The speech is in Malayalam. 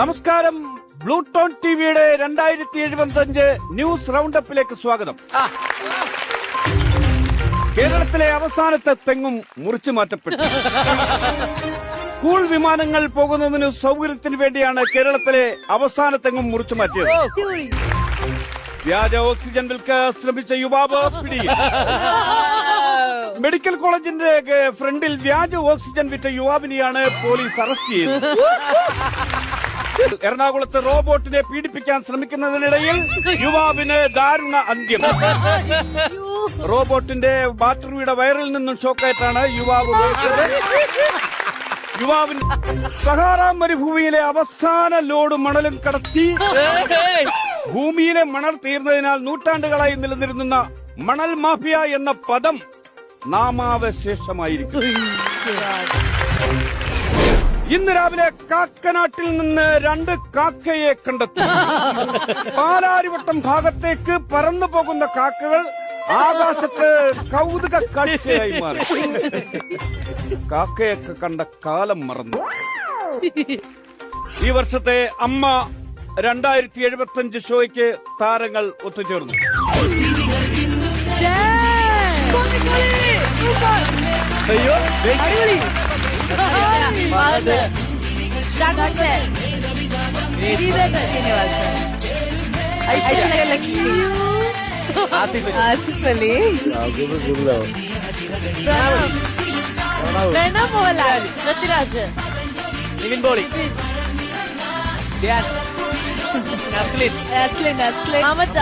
നമസ്കാരം. ബ്ലൂ ടോൺ ടിവിയുടെ 2075 ന്യൂസ് റൗണ്ടപ്പിലേക്ക് സ്വാഗതം. കേരളത്തിലെ അവസാനത്തെ തെങ്ങും മുറിച്ചു മാറ്റപ്പെട്ടു. സ്കൂൾ വിമാനങ്ങൾ പോകുന്നതിന് സൗകര്യത്തിന് വേണ്ടിയാണ് കേരളത്തിലെ അവസാന തെങ്ങും മുറിച്ചു മാറ്റിയത്. വ്യാജ ഓക്സിജൻ വിൽക്കാൻ ശ്രമിച്ച യുവാവ് പിടിയിൽ. മെഡിക്കൽ കോളേജിന്റെ ഫ്രണ്ടിൽ വ്യാജ ഓക്സിജൻ വിറ്റ യുവാവിനെയാണ് പോലീസ് അറസ്റ്റ് ചെയ്തത്. എറണാകുളത്ത് റോബോട്ടിനെ പീഡിപ്പിക്കാൻ ശ്രമിക്കുന്നതിനിടയിൽ യുവാവിന് ദാരുണ അന്ത്യം. റോബോട്ടിന്റെ ബാറ്ററിയുടെ വയറിൽ നിന്നും ഷോക്കേറ്റാണ് യുവാവ് മരിച്ചത്. യുവാവിന് സഹാറ മരുഭൂമിയിലെ അവസാന ലോഡ് മണലും കടത്തി. ഭൂമിയിലെ മണൽ തീർന്നതിനാൽ നൂറ്റാണ്ടുകളായി നിലനിരുന്ന മണൽ മാഫിയ എന്ന പദം നാമാവശേഷമായിരിക്കും. ഇന്ന് രാവിലെ കാക്കനാട്ടിൽ നിന്ന് 2 കാക്കയെ കണ്ടെത്തി. പാലാരിവട്ടം ഭാഗത്തേക്ക് പറന്നു പോകുന്ന കാക്കകൾ ആകാശത്ത് കൗതുക കാഴ്ചയായി മാറി. കാക്കയൊക്കെ കണ്ട കാലം മറന്നു. ഈ വർഷത്തെ അമ്മ 2075 ഷോയ്ക്ക് താരങ്ങൾ ഒത്തുചേർന്നു. അയ്യോ, ലക്ഷ്മി ആസിഫ് അലി പ്രണവ് മോഹൻലാൽ പൃഥ്വിരാജ് നിവിൻ പോളി മമത